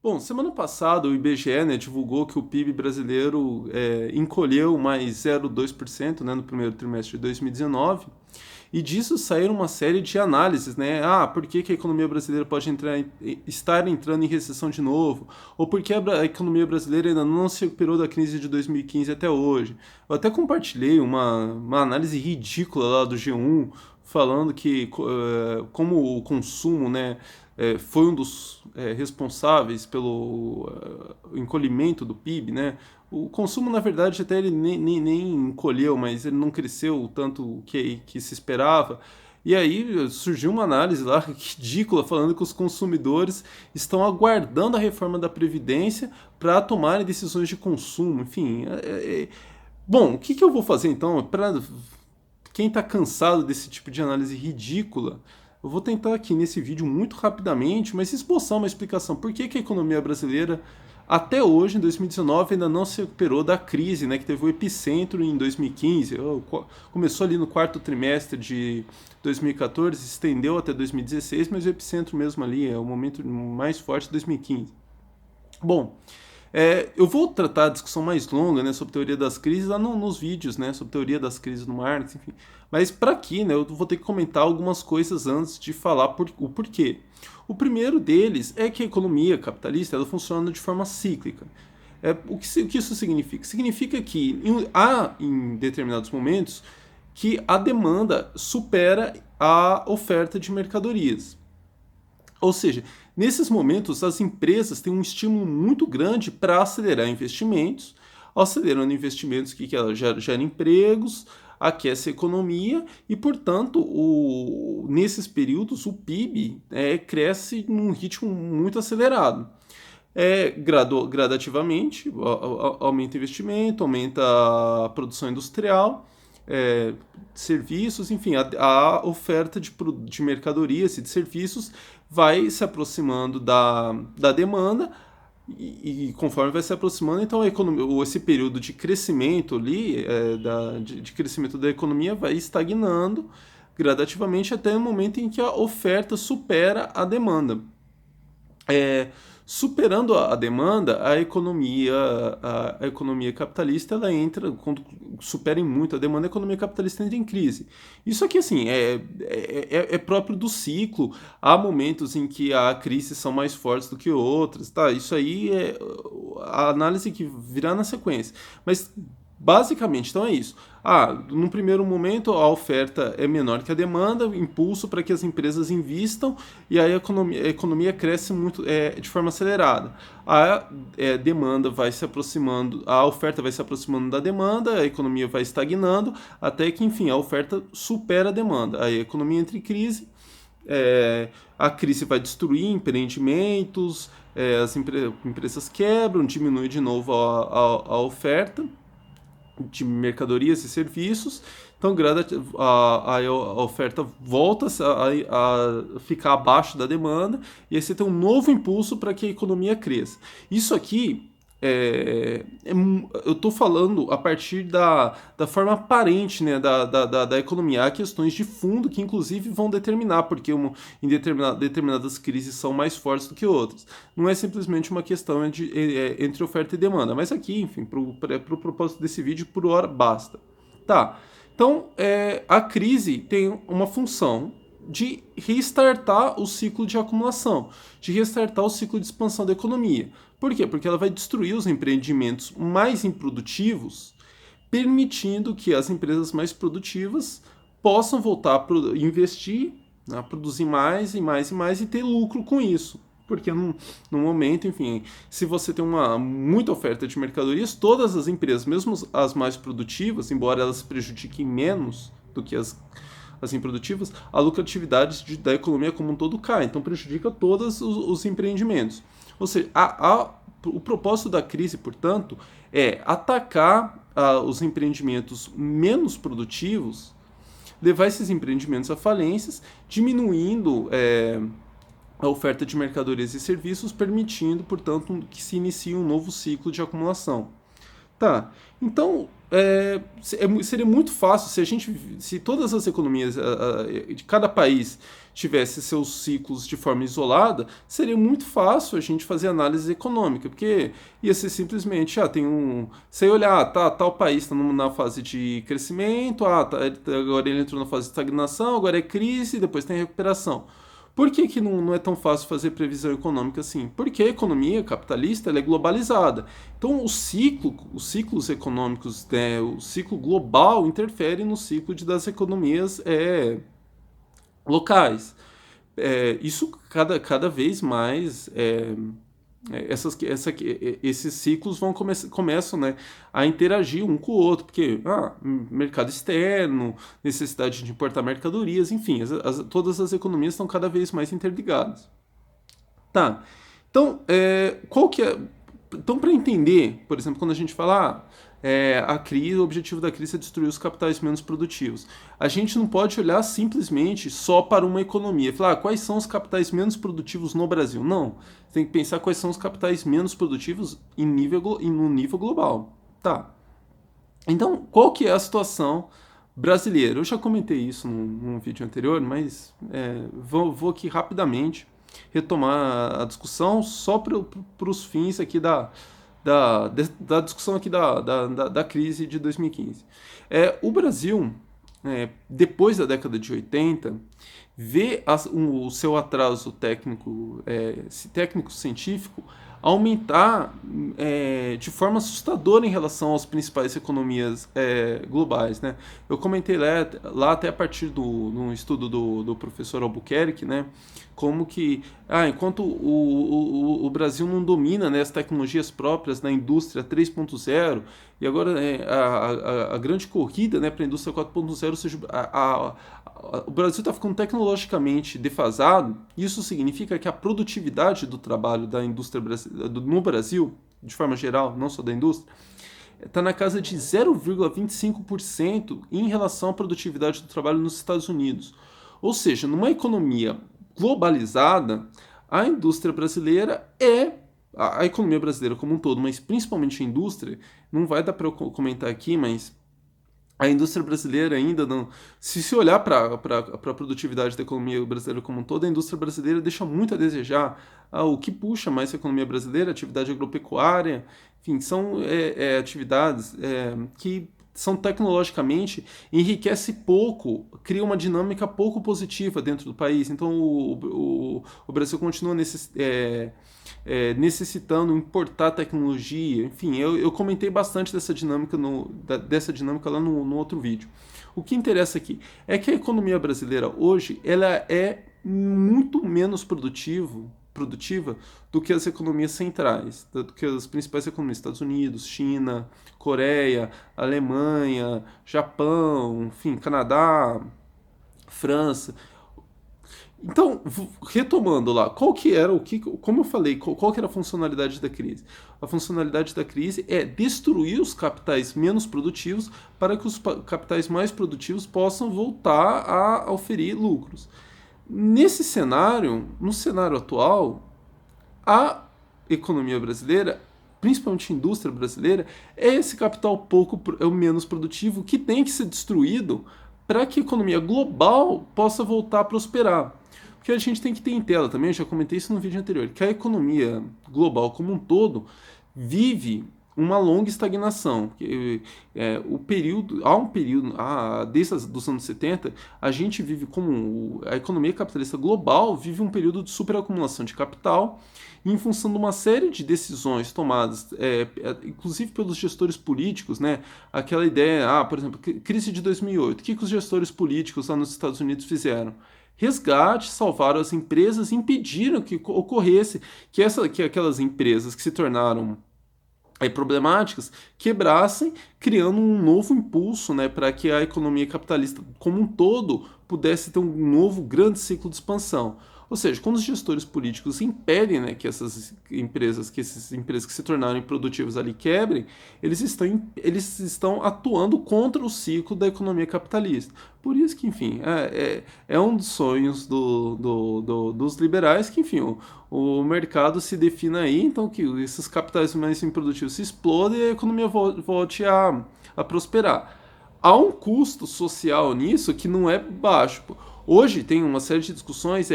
Bom, semana passada o IBGE, né, divulgou que o PIB brasileiro encolheu mais 0,2%, né, no primeiro trimestre de 2019, e disso saíram uma série de análises, né? Por que que a economia brasileira pode estar entrando em recessão de novo? Ou por que a economia brasileira ainda não se recuperou da crise de 2015 até hoje? Eu até compartilhei uma análise ridícula lá do G1, falando que como o consumo, né, foi um dos responsáveis pelo encolhimento do PIB, né? O consumo, na verdade, até ele nem encolheu, mas ele não cresceu o tanto que se esperava. E aí surgiu uma análise lá ridícula falando que os consumidores estão aguardando a reforma da Previdência para tomarem decisões de consumo. Enfim, bom, o que eu vou fazer então? Para quem está cansado desse tipo de análise ridícula, eu vou tentar aqui nesse vídeo muito rapidamente, mas esboçar uma explicação. Por que que a economia brasileira, até hoje, em 2019, ainda não se recuperou da crise, né, que teve o epicentro em 2015. Começou ali no quarto trimestre de 2014, se estendeu até 2016, mas o epicentro mesmo ali é o momento mais forte de 2015. Bom, eu vou tratar a discussão mais longa, né, sobre teoria das crises lá nos vídeos, né, sobre teoria das crises no marketing, enfim. Mas para aqui, né, eu vou ter que comentar algumas coisas antes de falar o porquê. O primeiro deles é que a economia capitalista ela funciona de forma cíclica. O que isso significa? Significa que há em determinados momentos que a demanda supera a oferta de mercadorias. Ou seja, nesses momentos as empresas têm um estímulo muito grande para acelerar investimentos, acelerando investimentos que ela gera empregos, aquece a economia e, portanto, nesses períodos o PIB cresce num ritmo muito acelerado. Gradativamente, aumenta o investimento, aumenta a produção industrial, serviços, enfim, a oferta de mercadorias e de serviços vai se aproximando da demanda e conforme vai se aproximando, então a economia, esse período de crescimento ali, de crescimento da economia vai estagnando gradativamente até o momento em que a oferta supera a demanda. Superando a demanda, a economia capitalista ela entra, quando superem muito a demanda, a economia capitalista entra em crise. Isso aqui, assim, é próprio do ciclo. Há momentos em que há crises são mais fortes do que outras, tá? Isso aí é a análise que virá na sequência. Mas basicamente, então é isso. No primeiro momento a oferta é menor que a demanda, impulso para que as empresas investam e aí a economia cresce muito de forma acelerada. Demanda vai se aproximando, a oferta vai se aproximando da demanda, a economia vai estagnando, até que, enfim, a oferta supera a demanda. Aí a economia entra em crise, a crise vai destruir empreendimentos, empresas quebram, diminui de novo a oferta de mercadorias e serviços, então a oferta volta a ficar abaixo da demanda e aí você tem um novo impulso para que a economia cresça. Isso aqui eu estou falando a partir da forma aparente, né, da economia. Há questões de fundo que inclusive vão determinar porque em determinadas crises são mais fortes do que outras. Não é simplesmente uma questão entre oferta e demanda, mas aqui, enfim, para o propósito desse vídeo, por hora basta. Tá, então a crise tem uma função de restartar o ciclo de acumulação, de restartar o ciclo de expansão da economia. Por quê? Porque ela vai destruir os empreendimentos mais improdutivos, permitindo que as empresas mais produtivas possam voltar a investir, a produzir mais e mais e mais e ter lucro com isso. Porque no momento, enfim, se você tem muita oferta de mercadorias, todas as empresas, mesmo as mais produtivas, embora elas prejudiquem menos do que as improdutivas, a lucratividade da economia como um todo cai, então prejudica todos os empreendimentos. Ou seja, o propósito da crise, portanto, é atacar os empreendimentos menos produtivos, levar esses empreendimentos a falências, diminuindo a oferta de mercadorias e serviços, permitindo, portanto, que se inicie um novo ciclo de acumulação. Tá, então seria muito fácil se todas as economias de cada país tivesse seus ciclos de forma isolada, seria muito fácil a gente fazer análise econômica, porque ia ser simplesmente, você olhar, tal país está na fase de crescimento, agora ele entrou na fase de estagnação, agora é crise, depois tem recuperação. Por que, que não é tão fácil fazer previsão econômica assim? Porque a economia capitalista ela é globalizada. Então, os ciclos econômicos, né, o ciclo global interfere no ciclo das economias locais. Isso cada vez mais esses ciclos começam, né, a interagir um com o outro, porque mercado externo, necessidade de importar mercadorias, enfim, todas as economias estão cada vez mais interligadas. Tá. Então, qual que é. Então, para entender, por exemplo, quando a gente fala a crise, o objetivo da crise é destruir os capitais menos produtivos. A gente não pode olhar simplesmente só para uma economia. Falar quais são os capitais menos produtivos no Brasil. Não. Você tem que pensar quais são os capitais menos produtivos no nível global. Tá. Então, qual que é a situação brasileira? Eu já comentei isso num vídeo anterior, mas vou aqui rapidamente retomar a discussão só para os fins aqui da discussão aqui da crise de 2015. O Brasil, depois da década de 80, vê o seu atraso técnico-científico aumentar de forma assustadora em relação às principais economias globais, né? Eu comentei lá até a partir do estudo do professor Albuquerque, né? Como que, enquanto o Brasil não domina, né, as tecnologias próprias da indústria 3.0, e agora a grande corrida, né, para a indústria 4.0, ou seja, o Brasil está ficando tecnologicamente defasado. Isso significa que a produtividade do trabalho da indústria no Brasil, de forma geral, não só da indústria, está na casa de 0,25% em relação à produtividade do trabalho nos Estados Unidos. Ou seja, numa economia globalizada, a indústria brasileira a economia brasileira como um todo, mas principalmente a indústria, não vai dar para eu comentar aqui, mas a indústria brasileira ainda não. Se olhar para a produtividade da economia brasileira como um todo, a indústria brasileira deixa muito a desejar. O que puxa mais a economia brasileira, a atividade agropecuária, enfim, são atividades que são tecnologicamente enriquece pouco, cria uma dinâmica pouco positiva dentro do país. Então o Brasil continua necessitando importar tecnologia. Enfim, eu comentei bastante dessa dinâmica lá no outro vídeo. O que interessa aqui é que a economia brasileira hoje ela é muito menos produtiva do que as economias centrais, do que as principais economias, Estados Unidos, China, Coreia, Alemanha, Japão, enfim, Canadá, França. Então, retomando lá, como eu falei, qual que era a funcionalidade da crise? A funcionalidade da crise é destruir os capitais menos produtivos para que os capitais mais produtivos possam voltar a oferir lucros. Nesse cenário, no cenário atual, a economia brasileira, principalmente a indústria brasileira, é esse capital o menos produtivo que tem que ser destruído para que a economia global possa voltar a prosperar. Porque a gente tem que ter em tela também, eu já comentei isso no vídeo anterior, que a economia global como um todo vive uma longa estagnação. Há um período, desde os anos 70, a gente vive a economia capitalista global vive um período de superacumulação de capital em função de uma série de decisões tomadas, inclusive pelos gestores políticos, né? Aquela ideia, por exemplo, crise de 2008, o que os gestores políticos lá nos Estados Unidos fizeram? Resgate, salvaram as empresas, impediram que ocorresse que aquelas empresas que se tornaram problemáticas quebrassem, criando um novo impulso, né, para que a economia capitalista como um todo pudesse ter um novo grande ciclo de expansão. Ou seja, quando os gestores políticos impedem, né, que esses empresas que se tornarem produtivas ali quebrem, eles estão atuando contra o ciclo da economia capitalista. Por isso que, enfim, é um dos sonhos dos liberais que, enfim, o mercado se defina aí, então que esses capitais mais improdutivos se explodem e a economia volte a prosperar. Há um custo social nisso que não é baixo. Hoje tem uma série de discussões,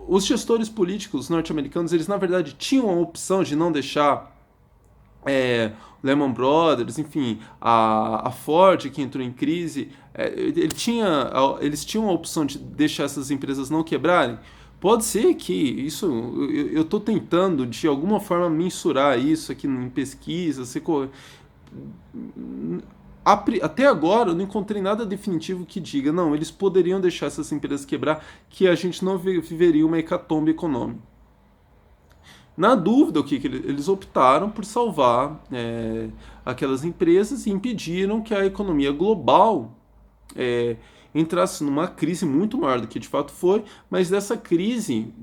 os gestores políticos norte-americanos, eles na verdade tinham a opção de não deixar Lehman Brothers, enfim, a Ford que entrou em crise, eles tinham a opção de deixar essas empresas não quebrarem. Pode ser que isso, eu estou tentando de alguma forma mensurar isso aqui em pesquisa, até agora eu não encontrei nada definitivo que diga, não, eles poderiam deixar essas empresas quebrar, que a gente não viveria uma hecatombe econômica. Na dúvida, o que eles optaram por salvar aquelas empresas e impediram que a economia global entrasse numa crise muito maior do que de fato foi, mas dessa crise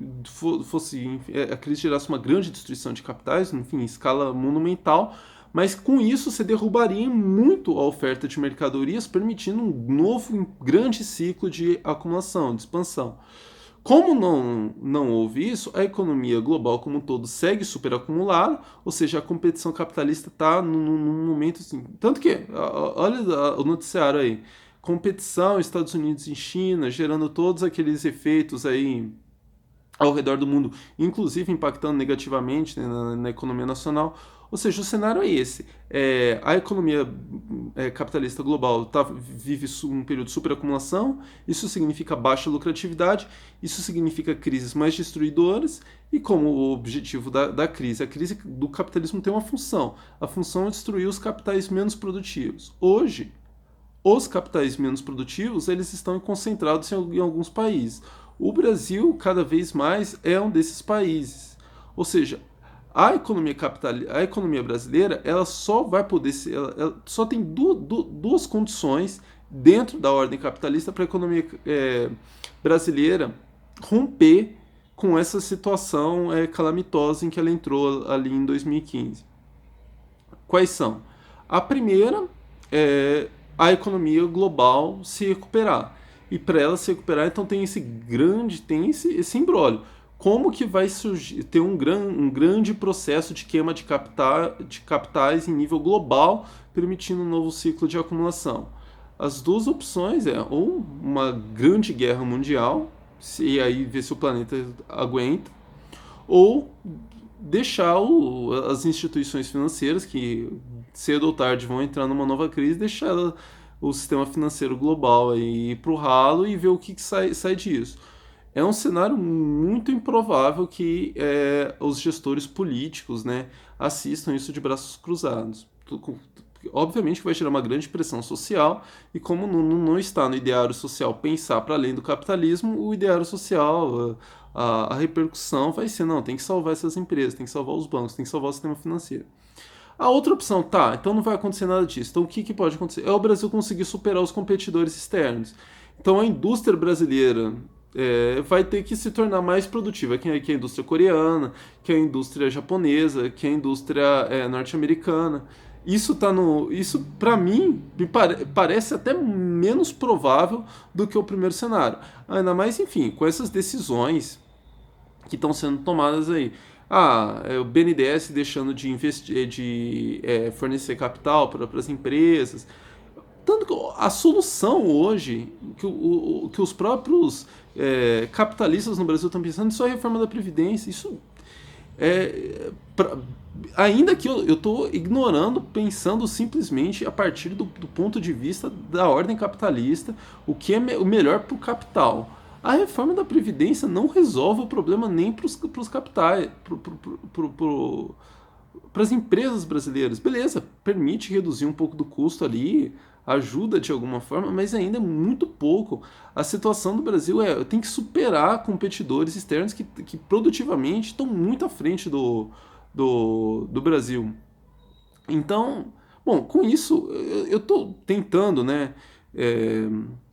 a crise gerasse uma grande destruição de capitais, enfim, em escala monumental, mas com isso você derrubaria muito a oferta de mercadorias, permitindo um novo grande ciclo de acumulação, de expansão. Como não houve isso, a economia global como um todo segue superacumulada, ou seja, a competição capitalista está num momento assim. Tanto que, olha o noticiário aí, competição Estados Unidos e China, gerando todos aqueles efeitos aí ao redor do mundo, inclusive impactando negativamente, né, na economia nacional. Ou seja, o cenário é esse. A economia capitalista global vive um período de superacumulação, isso significa baixa lucratividade, isso significa crises mais destruidoras, e como o objetivo da crise, a crise do capitalismo tem uma função. A função é destruir os capitais menos produtivos. Hoje, os capitais menos produtivos eles estão concentrados em alguns países. O Brasil, cada vez mais, é um desses países. Ou seja, a economia brasileira ela só vai poder ser. Ela só tem duas condições dentro da ordem capitalista para a economia brasileira romper com essa situação calamitosa em que ela entrou ali em 2015. Quais são? A primeira é a economia global se recuperar. E para ela se recuperar, então tem esse imbróglio. Como que vai surgir, ter um grande processo de queima de capitais em nível global, permitindo um novo ciclo de acumulação? As duas opções ou uma grande guerra mundial, e aí ver se o planeta aguenta, ou deixar as instituições financeiras, que cedo ou tarde vão entrar numa nova crise, deixar o sistema financeiro global aí ir para o ralo e ver o que sai disso. É um cenário muito improvável que os gestores políticos, né, assistam isso de braços cruzados. Obviamente que vai gerar uma grande pressão social, e como não está no ideário social pensar para além do capitalismo, o ideário social, a repercussão vai ser, não, tem que salvar essas empresas, tem que salvar os bancos, tem que salvar o sistema financeiro. A outra opção, então não vai acontecer nada disso. Então o que pode acontecer? É o Brasil conseguir superar os competidores externos. Então a indústria brasileira vai ter que se tornar mais produtiva, que a indústria coreana, que a indústria japonesa, que a indústria norte-americana. Isso para mim parece até menos provável do que o primeiro cenário. Ainda mais, enfim, com essas decisões que estão sendo tomadas aí. O BNDES deixando de investir, de fornecer capital para as empresas. Tanto que a solução hoje, que os próprios capitalistas no Brasil estão pensando, isso é a reforma da Previdência. Isso ainda que eu estou ignorando, pensando simplesmente a partir do ponto de vista da ordem capitalista, o que é o melhor para o capital. A reforma da Previdência não resolve o problema nem para os capitais, para as empresas brasileiras. Beleza, permite reduzir um pouco do custo ali, ajuda de alguma forma, mas ainda é muito pouco. A situação do Brasil tem que superar competidores externos que produtivamente estão muito à frente do Brasil. Então, bom, com isso eu estou tentando, né,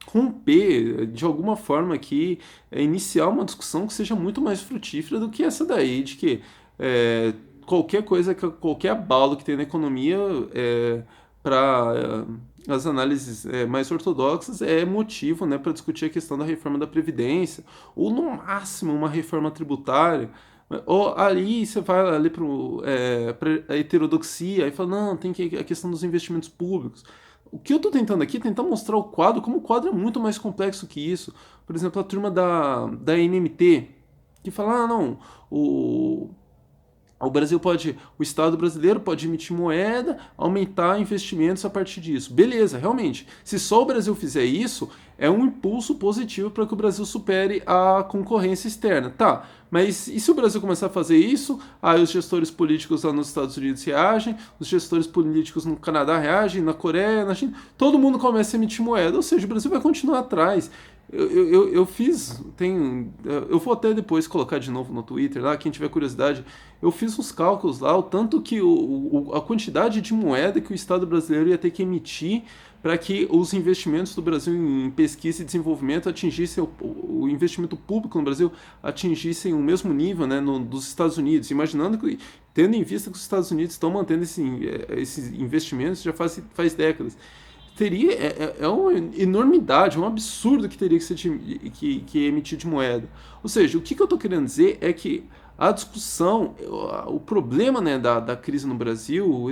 romper de alguma forma aqui, iniciar uma discussão que seja muito mais frutífera do que essa daí, de que é, qualquer coisa, qualquer abalo que tem na economia para as análises mais ortodoxas é motivo, né, para discutir a questão da reforma da Previdência, ou no máximo uma reforma tributária. Ou ali você vai ali para a heterodoxia e fala, não, tem que a questão dos investimentos públicos. O que eu estou tentando aqui é tentar mostrar o quadro, como o quadro é muito mais complexo que isso. Por exemplo, a turma da NMT, que fala, ah, não, o Brasil pode, o Estado brasileiro pode emitir moeda, aumentar investimentos a partir disso. Beleza, realmente. Se só o Brasil fizer isso, é um impulso positivo para que o Brasil supere a concorrência externa. Tá, mas e se o Brasil começar a fazer isso? Aí os gestores políticos lá nos Estados Unidos reagem, os gestores políticos no Canadá reagem, na Coreia, na China, todo mundo começa a emitir moeda, ou seja, o Brasil vai continuar atrás. Eu fiz, eu vou até depois colocar de novo no Twitter lá, quem tiver curiosidade, eu fiz uns cálculos lá, o tanto que a quantidade de moeda que o Estado brasileiro ia ter que emitir para que os investimentos do Brasil em pesquisa e desenvolvimento atingissem, o investimento público no Brasil atingissem o mesmo nível, né, dos Estados Unidos, imaginando que, tendo em vista que os Estados Unidos estão mantendo esses investimentos já faz décadas. Teria uma enormidade, um absurdo que teria que ser que emitir de moeda. Ou seja, o que eu estou querendo dizer é que a discussão, o problema, né, da crise no Brasil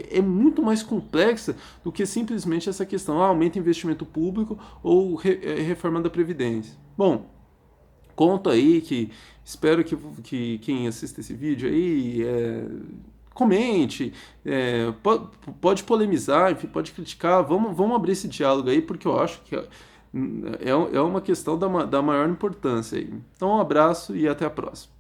é muito mais complexa do que simplesmente essa questão, aumenta investimento público ou reforma da Previdência. Bom, conto aí que espero que quem assista esse vídeo aí comente, pode polemizar, enfim, pode criticar, vamos abrir esse diálogo aí, porque eu acho que é uma questão da maior importância aí. Então, um abraço e até a próxima.